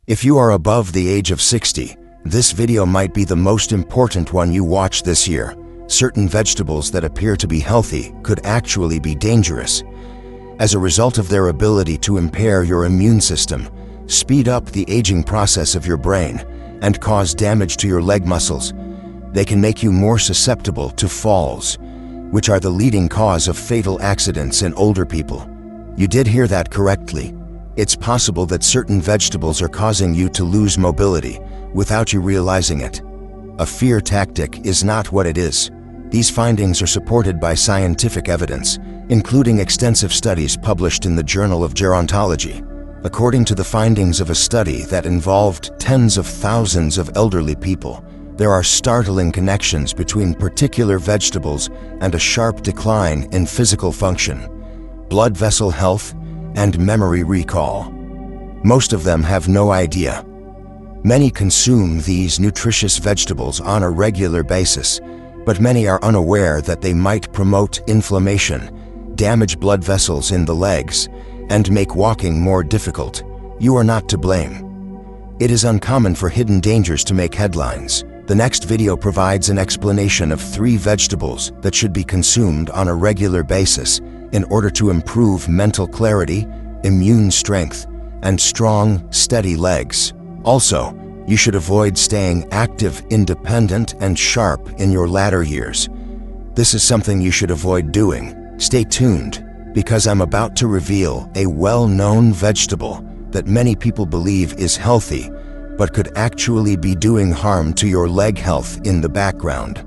If you are above the age of 60, this video might be the most important one you watch this year. Certain vegetables that appear to be healthy could actually be dangerous. As a result of their ability to impair your immune system, speed up the aging process of your brain, and cause damage to your leg muscles, they can make you more susceptible to falls, which are the leading cause of fatal accidents in older people. You did hear that correctly. It's possible that certain vegetables are causing you to lose mobility without you realizing it. A fear tactic is not what it is. These findings are supported by scientific evidence, including extensive studies published in the Journal of Gerontology. According to the findings of a study that involved tens of thousands of elderly people, there are startling connections between particular vegetables and a sharp decline in physical function, blood vessel health, and memory recall. Most of them have no idea. Many consume these nutritious vegetables on a regular basis, but many are unaware that they might promote inflammation, damage blood vessels in the legs, and make walking more difficult. You are not to blame. It is uncommon for hidden dangers to make headlines. The next video provides an explanation of 3 vegetables that should be consumed on a regular basis in order to improve mental clarity, immune strength, and strong, steady legs. Also, you should avoid staying active, independent, and sharp in your latter years. This is something you should avoid doing. Stay tuned, because I'm about to reveal a well-known vegetable that many people believe is healthy, but could actually be doing harm to your leg health in the background.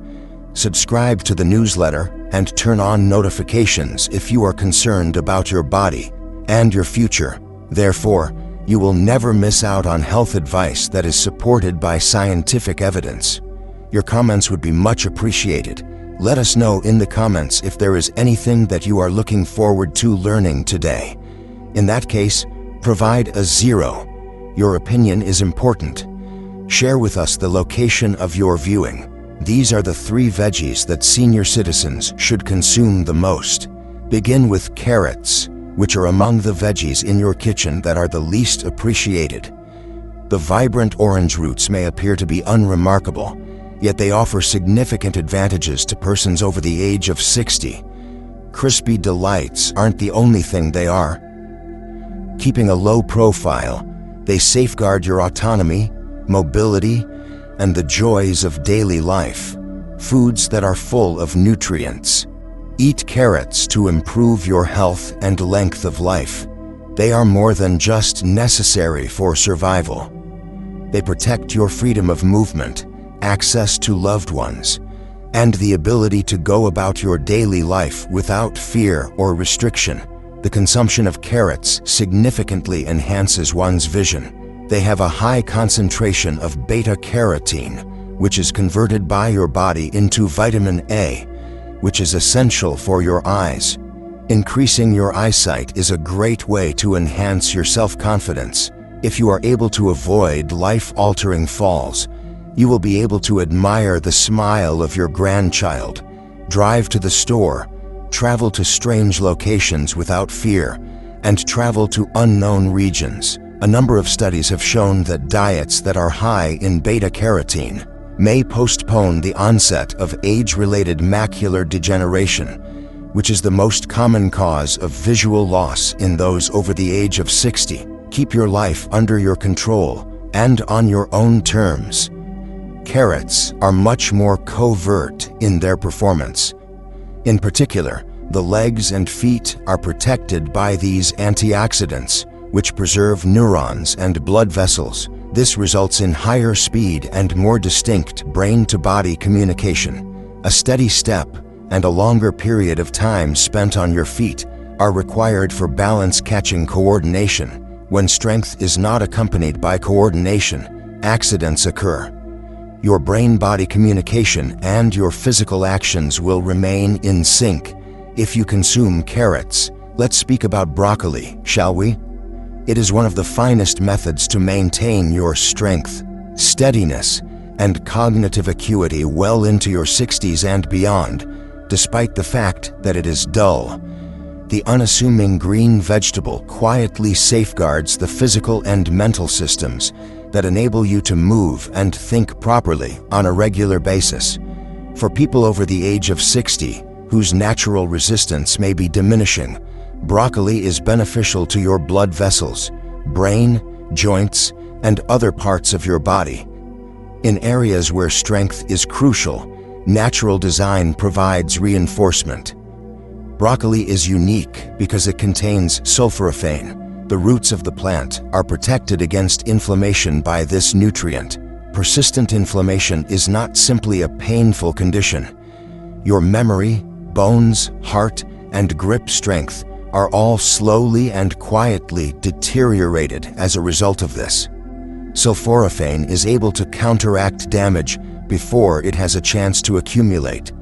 Subscribe to the newsletter and turn on notifications if you are concerned about your body and your future. Therefore, you will never miss out on health advice that is supported by scientific evidence. Your comments would be much appreciated. Let us know in the comments if there is anything that you are looking forward to learning today. In that case, provide a 0. Your opinion is important. Share with us the location of your viewing. These are the 3 veggies that senior citizens should consume the most. Begin with carrots, which are among the veggies in your kitchen that are the least appreciated. The vibrant orange roots may appear to be unremarkable, yet they offer significant advantages to persons over the age of 60. Crispy delights aren't the only thing they are. Keeping a low profile, they safeguard your autonomy, mobility, and the joys of daily life. Foods that are full of nutrients. Eat carrots to improve your health and length of life. They are more than just necessary for survival. They protect your freedom of movement, access to loved ones, and the ability to go about your daily life without fear or restriction. The consumption of carrots significantly enhances one's vision. They have a high concentration of beta-carotene, which is converted by your body into vitamin A, which is essential for your eyes. Increasing your eyesight is a great way to enhance your self-confidence. If you are able to avoid life-altering falls, you will be able to admire the smile of your grandchild, drive to the store, travel to strange locations without fear, and travel to unknown regions. A number of studies have shown that diets that are high in beta-carotene may postpone the onset of age-related macular degeneration, which is the most common cause of visual loss in those over the age of 60. Keep your life under your control and on your own terms. Carrots are much more covert in their performance. In particular, the legs and feet are protected by these antioxidants, which preserve neurons and blood vessels. This results in higher speed and more distinct brain-to-body communication. A steady step and a longer period of time spent on your feet are required for balance-catching coordination. When strength is not accompanied by coordination, accidents occur. Your brain-body communication and your physical actions will remain in sync. If you consume carrots, let's speak about broccoli, shall we? It is one of the finest methods to maintain your strength, steadiness, and cognitive acuity well into your 60s and beyond, despite the fact that it is dull. The unassuming green vegetable quietly safeguards the physical and mental systems that enable you to move and think properly on a regular basis. For people over the age of 60, whose natural resistance may be diminishing, broccoli is beneficial to your blood vessels, brain, joints, and other parts of your body. In areas where strength is crucial, natural design provides reinforcement. Broccoli is unique because it contains sulforaphane. The roots of the plant are protected against inflammation by this nutrient. Persistent inflammation is not simply a painful condition. Your memory, bones, heart, and grip strength are all slowly and quietly deteriorated as a result of this. Sulforaphane is able to counteract damage before it has a chance to accumulate.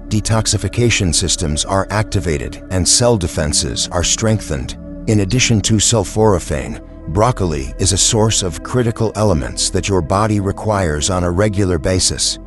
Detoxification systems are activated and cell defenses are strengthened. In addition to sulforaphane, broccoli is a source of critical elements that your body requires on a regular basis.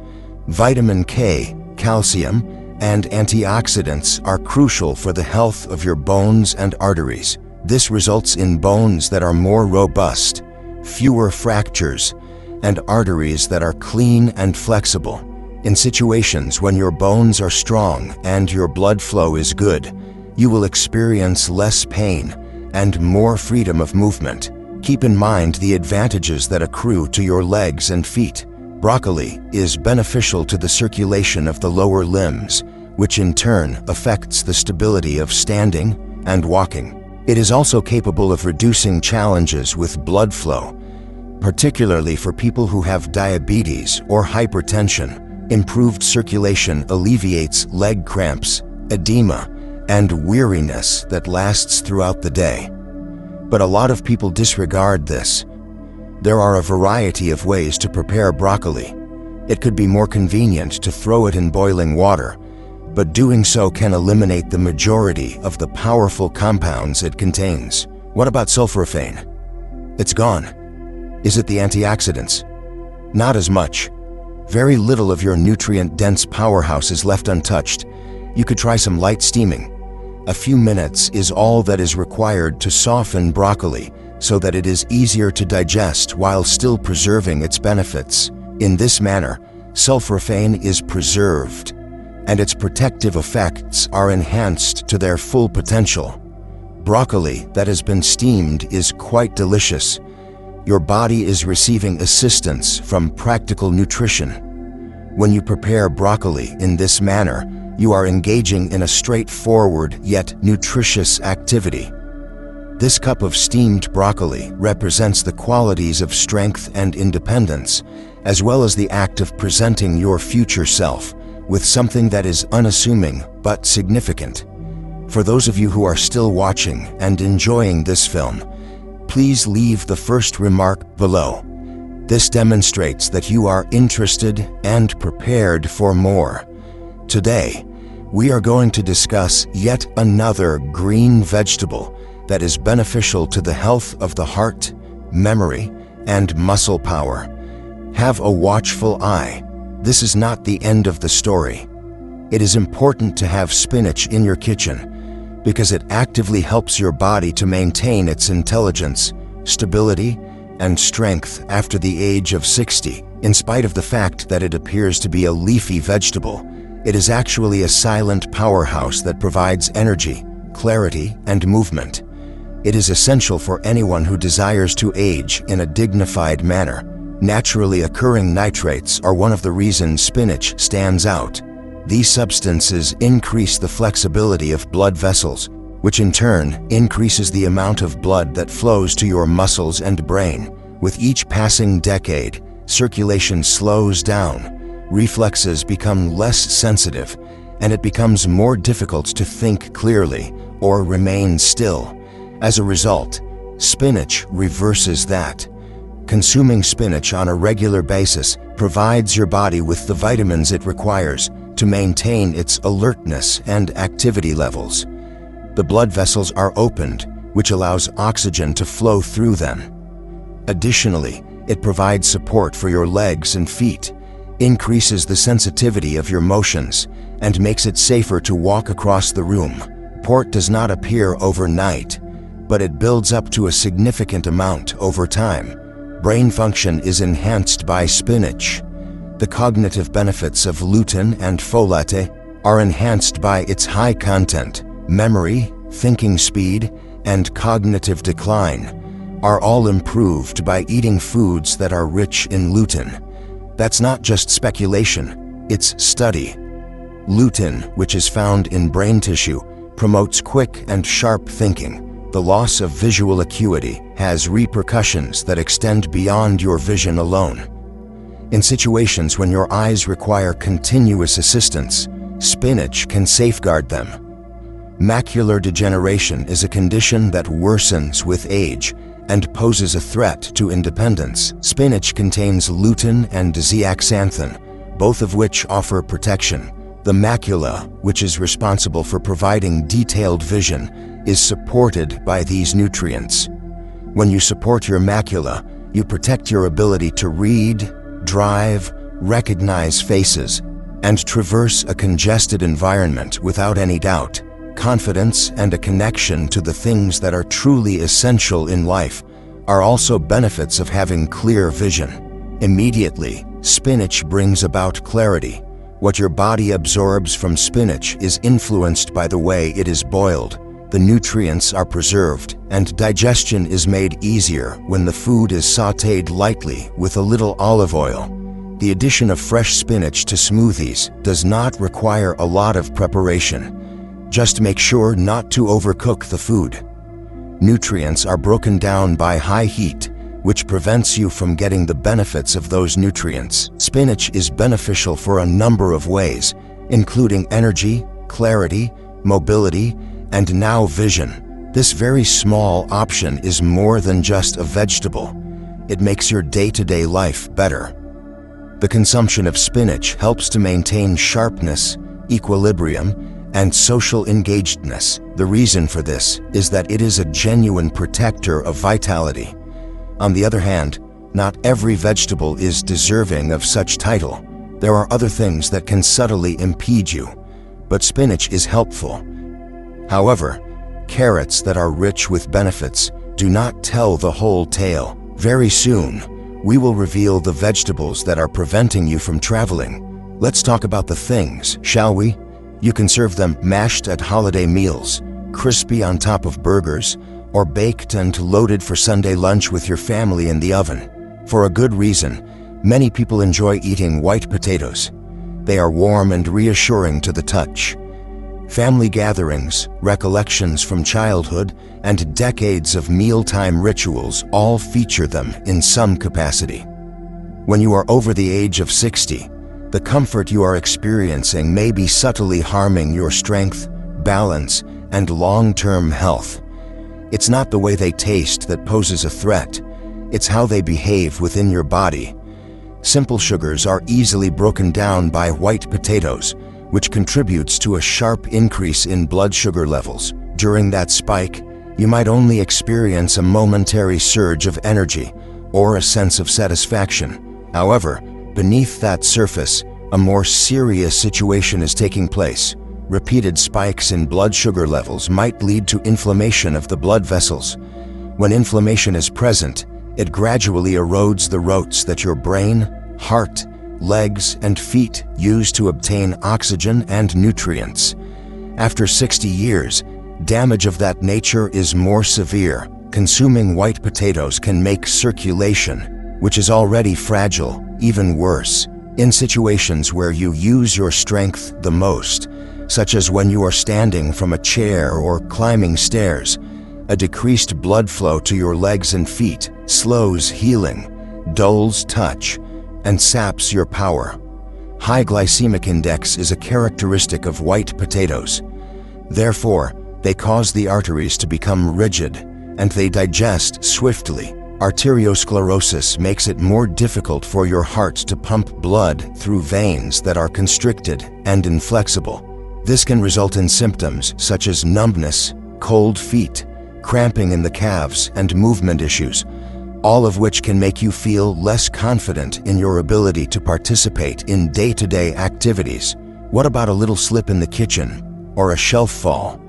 Vitamin K, calcium, and antioxidants are crucial for the health of your bones and arteries. This results in bones that are more robust, fewer fractures, and arteries that are clean and flexible. In situations when your bones are strong and your blood flow is good, you will experience less pain and more freedom of movement. Keep in mind the advantages that accrue to your legs and feet. Broccoli is beneficial to the circulation of the lower limbs, which in turn affects the stability of standing and walking. It is also capable of reducing challenges with blood flow, particularly for people who have diabetes or hypertension. Improved circulation alleviates leg cramps, edema, and weariness that lasts throughout the day. But a lot of people disregard this. There are a variety of ways to prepare broccoli. It could be more convenient to throw it in boiling water, but doing so can eliminate the majority of the powerful compounds it contains. What about sulforaphane? It's gone. Is it the antioxidants? Not as much. Very little of your nutrient-dense powerhouse is left untouched. You could try some light steaming. A few minutes is all that is required to soften broccoli so that it is easier to digest while still preserving its benefits. In this manner, sulforaphane is preserved, and its protective effects are enhanced to their full potential. Broccoli that has been steamed is quite delicious. Your body is receiving assistance from practical nutrition. When you prepare broccoli in this manner, you are engaging in a straightforward yet nutritious activity. This cup of steamed broccoli represents the qualities of strength and independence, as well as the act of presenting your future self with something that is unassuming but significant. For those of you who are still watching and enjoying this film, please leave the first remark below. This demonstrates that you are interested and prepared for more. Today, we are going to discuss yet another green vegetable that is beneficial to the health of the heart, memory, and muscle power. Have a watchful eye. This is not the end of the story. It is important to have spinach in your kitchen because it actively helps your body to maintain its intelligence, stability, and strength after the age of 60. In spite of the fact that it appears to be a leafy vegetable, it is actually a silent powerhouse that provides energy, clarity, and movement. It is essential for anyone who desires to age in a dignified manner. Naturally occurring nitrates are one of the reasons spinach stands out. These substances increase the flexibility of blood vessels, which in turn increases the amount of blood that flows to your muscles and brain. With each passing decade, circulation slows down, reflexes become less sensitive, and it becomes more difficult to think clearly or remain still. As a result, spinach reverses that. Consuming spinach on a regular basis provides your body with the vitamins it requires to maintain its alertness and activity levels. The blood vessels are opened, which allows oxygen to flow through them. Additionally, it provides support for your legs and feet, increases the sensitivity of your motions, and makes it safer to walk across the room. support does not appear overnight, but it builds up to a significant amount over time. Brain function is enhanced by spinach. The cognitive benefits of lutein and folate are enhanced by its high content. Memory, thinking speed, and cognitive decline are all improved by eating foods that are rich in lutein. That's not just speculation, it's study. Lutein, which is found in brain tissue, promotes quick and sharp thinking. The loss of visual acuity has repercussions that extend beyond your vision alone. In situations when your eyes require continuous assistance, spinach can safeguard them. Macular degeneration is a condition that worsens with age and poses a threat to independence. Spinach contains lutein and zeaxanthin, both of which offer protection. The macula, which is responsible for providing detailed vision, is supported by these nutrients. When you support your macula, you protect your ability to read, drive, recognize faces, and traverse a congested environment without any doubt. Confidence and a connection to the things that are truly essential in life are also benefits of having clear vision. Immediately, spinach brings about clarity. What your body absorbs from spinach is influenced by the way it is boiled. The nutrients are preserved, and digestion is made easier when the food is sautéed lightly with a little olive oil. The addition of fresh spinach to smoothies does not require a lot of preparation. Just make sure not to overcook the food. Nutrients are broken down by high heat, which prevents you from getting the benefits of those nutrients. Spinach is beneficial for a number of ways, including energy, clarity, mobility, and now vision. This very small option is more than just a vegetable. It makes your day-to-day life better. The consumption of spinach helps to maintain sharpness, equilibrium, and social engagedness. The reason for this is that it is a genuine protector of vitality. On the other hand, not every vegetable is deserving of such title. There are other things that can subtly impede you, but spinach is helpful. However, carrots that are rich with benefits do not tell the whole tale. Very soon, we will reveal the vegetables that are preventing you from traveling. Let's talk about the things, shall we? You can serve them mashed at holiday meals, crispy on top of burgers, or baked and loaded for Sunday lunch with your family in the oven. For a good reason, many people enjoy eating white potatoes. They are warm and reassuring to the touch. Family gatherings, recollections from childhood, and decades of mealtime rituals all feature them in some capacity. When you are over the age of 60, the comfort you are experiencing may be subtly harming your strength, balance, and long-term health. It's not the way they taste that poses a threat. It's how they behave within your body. Simple sugars are easily broken down by white potatoes, which contributes to a sharp increase in blood sugar levels. During that spike, you might only experience a momentary surge of energy or a sense of satisfaction. However, beneath that surface, a more serious situation is taking place. Repeated spikes in blood sugar levels might lead to inflammation of the blood vessels. When inflammation is present, it gradually erodes the routes that your brain, heart, legs, and feet use to obtain oxygen and nutrients. After 60 years, damage of that nature is more severe. Consuming white potatoes can make circulation, which is already fragile, even worse. In situations where you use your strength the most, such as when you are standing from a chair or climbing stairs, a decreased blood flow to your legs and feet slows healing, dulls touch, and saps your power. High glycemic index is a characteristic of white potatoes. Therefore, they cause the arteries to become rigid, and they digest swiftly. Arteriosclerosis makes it more difficult for your heart to pump blood through veins that are constricted and inflexible. This can result in symptoms such as numbness, cold feet, cramping in the calves, and movement issues, all of which can make you feel less confident in your ability to participate in day-to-day activities. What about a little slip in the kitchen or a shelf fall?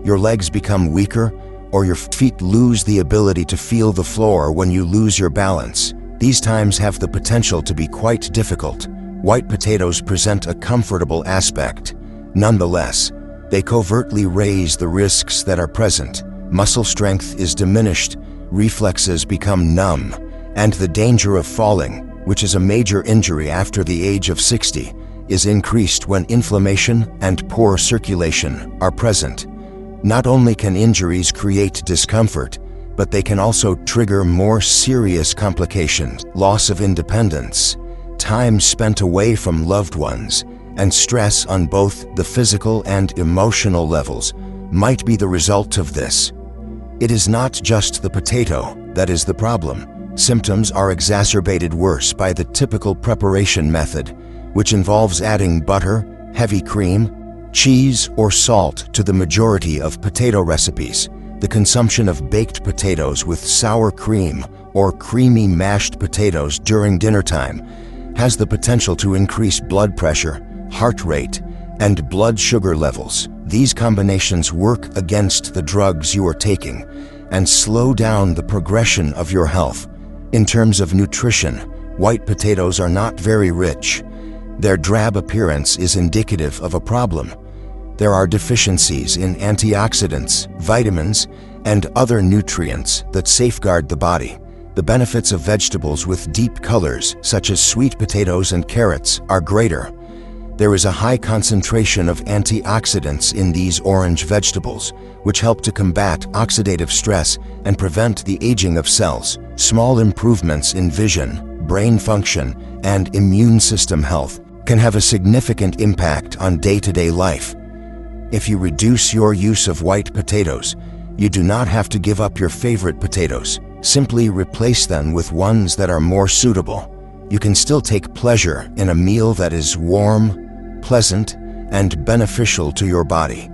your legs become weaker, or your feet lose the ability to feel the floor when you lose your balance. These times have the potential to be quite difficult. White potatoes present a comfortable aspect. Nonetheless, they covertly raise the risks that are present. Muscle strength is diminished, reflexes become numb, and the danger of falling, which is a major injury after the age of 60, is increased when inflammation and poor circulation are present. Not only can injuries create discomfort, but they can also trigger more serious complications: loss of independence, time spent away from loved ones, and stress on both the physical and emotional levels might be the result of this. It is not just the potato that is the problem. Symptoms are exacerbated worse by the typical preparation method, which involves adding butter, heavy cream, cheese, or salt to the majority of potato recipes. The consumption of baked potatoes with sour cream or creamy mashed potatoes during dinner time has the potential to increase blood pressure, heart rate, and blood sugar levels. These combinations work against the drugs you are taking and slow down the progression of your health. In terms of nutrition, white potatoes are not very rich. Their drab appearance is indicative of a problem. There are deficiencies in antioxidants, vitamins, and other nutrients that safeguard the body. The benefits of vegetables with deep colors, such as sweet potatoes and carrots, are greater. There is a high concentration of antioxidants in these orange vegetables, which help to combat oxidative stress and prevent the aging of cells. Small improvements in vision, brain function, and immune system health can have a significant impact on day-to-day life. If you reduce your use of white potatoes, you do not have to give up your favorite potatoes. Simply replace them with ones that are more suitable. You can still take pleasure in a meal that is warm, pleasant, and beneficial to your body.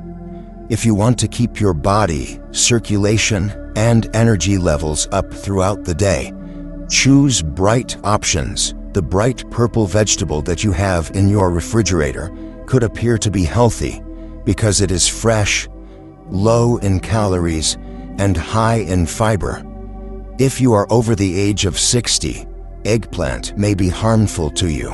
If you want to keep your body, circulation, and energy levels up throughout the day, choose bright options. The bright purple vegetable that you have in your refrigerator could appear to be healthy because it is fresh, low in calories, and high in fiber. If you are over the age of 60, eggplant may be harmful to you.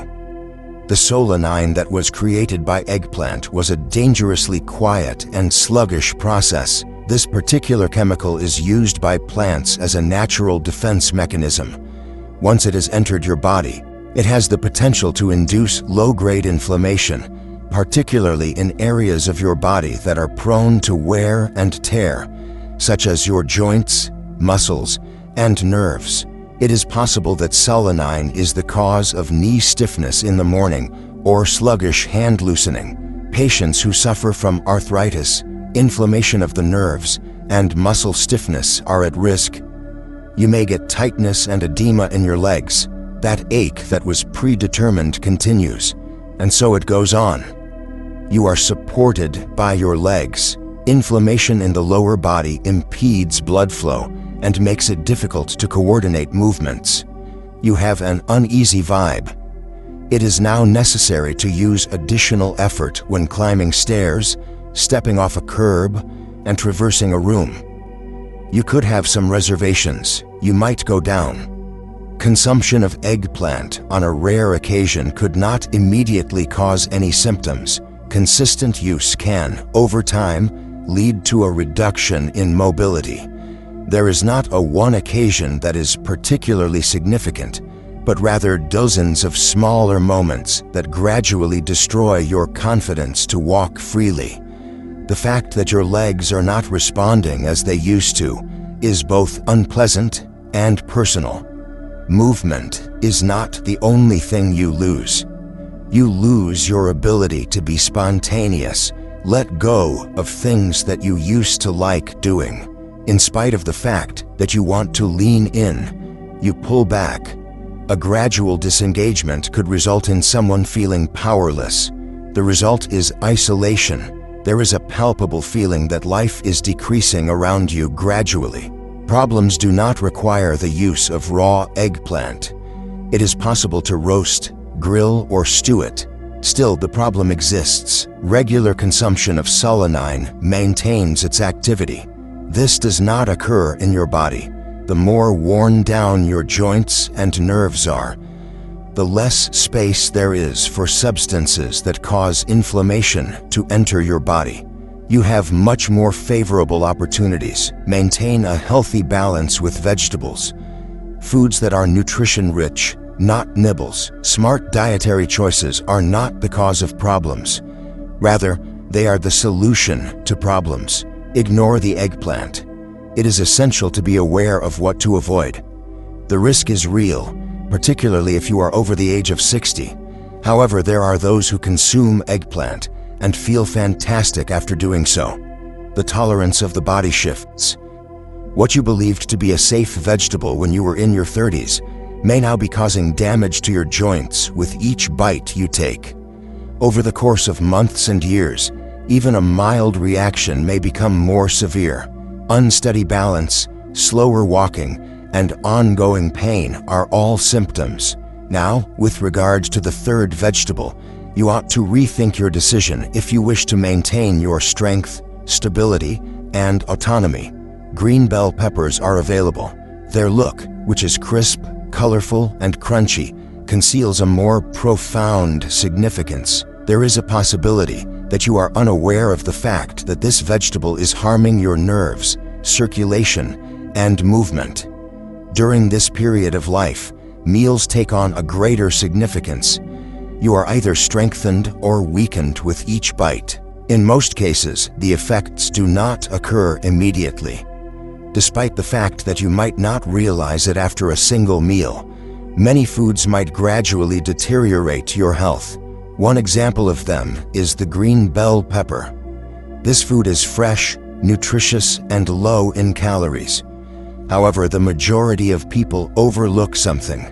The solanine that was created by eggplant was a dangerously quiet and sluggish process. This particular chemical is used by plants as a natural defense mechanism. Once it has entered your body, it has the potential to induce low-grade inflammation, particularly in areas of your body that are prone to wear and tear, such as your joints, muscles, and nerves. It is possible that solanine is the cause of knee stiffness in the morning or sluggish hand loosening. Patients who suffer from arthritis, inflammation of the nerves, and muscle stiffness are at risk. You may get tightness and edema in your legs. That ache that was predetermined continues, and so it goes on. You are supported by your legs. Inflammation in the lower body impedes blood flow and makes it difficult to coordinate movements. You have an uneasy vibe. It is now necessary to use additional effort when climbing stairs, stepping off a curb, and traversing a room. You could have some reservations. You might go down. Consumption of eggplant on a rare occasion could not immediately cause any symptoms. Consistent use can, over time, lead to a reduction in mobility. There is not a one occasion that is particularly significant, but rather dozens of smaller moments that gradually destroy your confidence to walk freely. The fact that your legs are not responding as they used to is both unpleasant and personal. Movement is not the only thing you lose. You lose your ability to be spontaneous, let go of things that you used to like doing. In spite of the fact that you want to lean in, you pull back. A gradual disengagement could result in someone feeling powerless. The result is isolation. There is a palpable feeling that life is decreasing around you gradually. Problems do not require the use of raw eggplant. It is possible to roast, grill, or stew it. Still, the problem exists. Regular consumption of solanine maintains its activity. This does not occur in your body. The more worn down your joints and nerves are, the less space there is for substances that cause inflammation to enter your body. You have much more favorable opportunities. Maintain a healthy balance with vegetables. Foods that are nutrition-rich, not nibbles. Smart dietary choices are not the cause of problems. Rather, they are the solution to problems. Ignore the eggplant. It is essential to be aware of what to avoid. The risk is real, particularly if you are over the age of 60. However, there are those who consume eggplant and feel fantastic after doing so. The tolerance of the body shifts. What you believed to be a safe vegetable when you were in your 30s may now be causing damage to your joints with each bite you take. Over the course of months and years, even a mild reaction may become more severe. Unsteady balance, slower walking, and ongoing pain are all symptoms. Now, with regards to the third vegetable, you ought to rethink your decision if you wish to maintain your strength, stability, and autonomy. Green bell peppers are available. Their look, which is crisp, colorful, and crunchy, conceals a more profound significance. There is a possibility that you are unaware of the fact that this vegetable is harming your nerves, circulation, and movement. During this period of life, meals take on a greater significance. You are either strengthened or weakened with each bite. In most cases, the effects do not occur immediately. Despite the fact that you might not realize it after a single meal, many foods might gradually deteriorate your health. One example of them is the green bell pepper. This food is fresh, nutritious, and low in calories. However, the majority of people overlook something.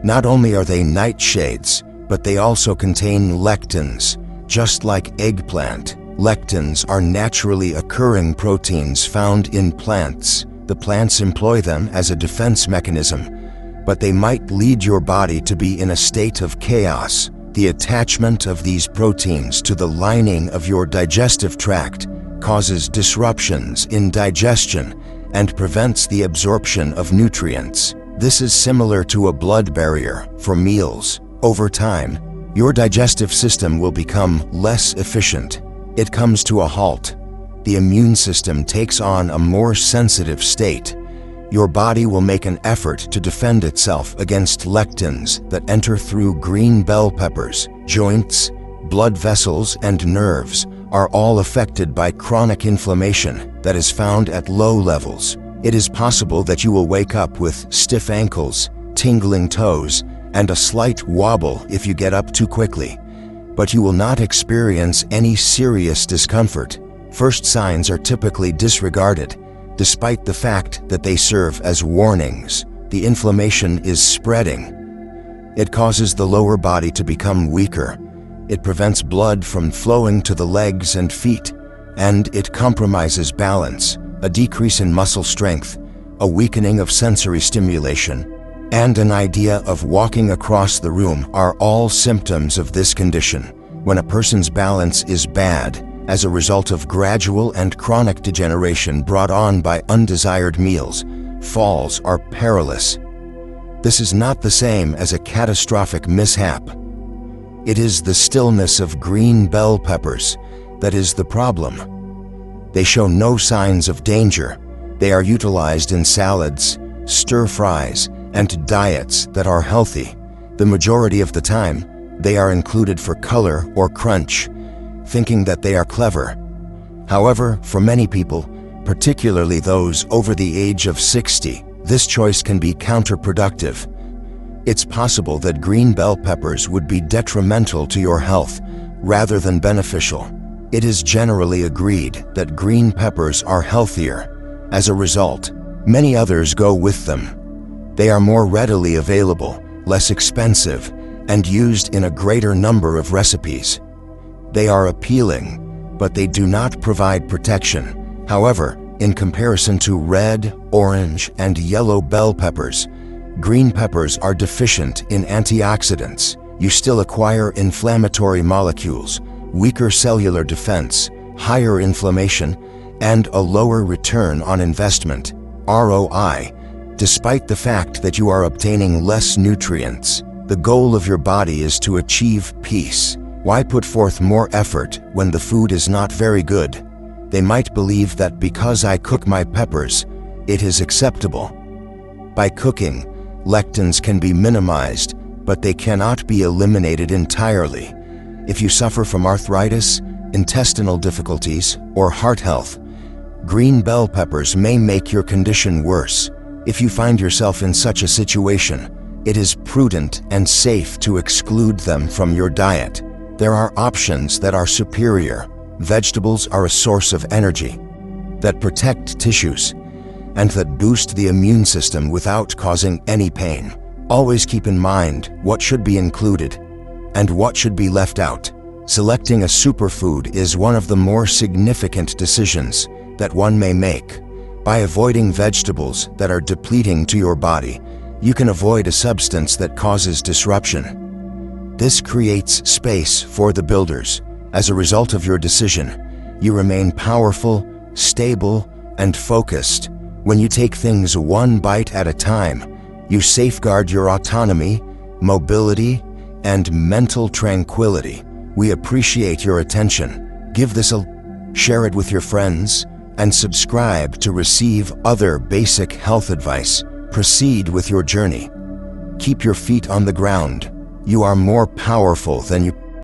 Not only are they nightshades, but they also contain lectins. Just like eggplant, lectins are naturally occurring proteins found in plants. The plants employ them as a defense mechanism, but they might lead your body to be in a state of chaos. The attachment of these proteins to the lining of your digestive tract causes disruptions in digestion and prevents the absorption of nutrients. This is similar to a blood barrier for meals. Over time, your digestive system will become less efficient. It comes to a halt. The immune system takes on a more sensitive state. Your body will make an effort to defend itself against lectins that enter through green bell peppers. Joints, blood vessels, and nerves are all affected by chronic inflammation that is found at low levels. It is possible that you will wake up with stiff ankles, tingling toes, and a slight wobble if you get up too quickly, but you will not experience any serious discomfort. First signs are typically disregarded, despite the fact that they serve as warnings. The inflammation is spreading. It causes the lower body to become weaker. It prevents blood from flowing to the legs and feet, and it compromises balance. A decrease in muscle strength, a weakening of sensory stimulation, and an idea of walking across the room are all symptoms of this condition. When a person's balance is bad as a result of gradual and chronic degeneration brought on by undesired meals, falls are perilous. This is not the same as a catastrophic mishap. It is the stillness of green bell peppers that is the problem. They show no signs of danger. They are utilized in salads, stir-fries, and diets that are healthy. The majority of the time, they are included for color or crunch, thinking that they are clever. However, for many people, particularly those over the age of 60, this choice can be counterproductive. It's possible that green bell peppers would be detrimental to your health rather than beneficial. It is generally agreed that green peppers are healthier. As a result, many others go with them. They are more readily available, less expensive, and used in a greater number of recipes. They are appealing, but they do not provide protection. However, in comparison to red, orange, and yellow bell peppers, green peppers are deficient in antioxidants. you still acquire inflammatory molecules, weaker cellular defense, higher inflammation, and a lower return on investment, ROI, despite the fact that you are obtaining less nutrients. The goal of your body is to achieve peace. Why put forth more effort when the food is not very good? They might believe that because I cook my peppers, it is acceptable. By cooking, lectins can be minimized, but they cannot be eliminated entirely. If you suffer from arthritis, intestinal difficulties, or heart health, green bell peppers may make your condition worse. If you find yourself in such a situation, it is prudent and safe to exclude them from your diet. There are options that are superior. Vegetables are a source of energy that protect tissues and that boost the immune system without causing any pain. Always keep in mind what should be included and what should be left out. Selecting a superfood is one of the more significant decisions that one may make. By avoiding vegetables that are depleting to your body, you can avoid a substance that causes disruption. This creates space for the builders. As a result of your decision, you remain powerful, stable, and focused. When you take things one bite at a time, you safeguard your autonomy, mobility, and mental tranquility. We appreciate your attention. Give this a share it with your friends, and subscribe to receive other basic health advice. Proceed with your journey. Keep your feet on the ground. You are more powerful than you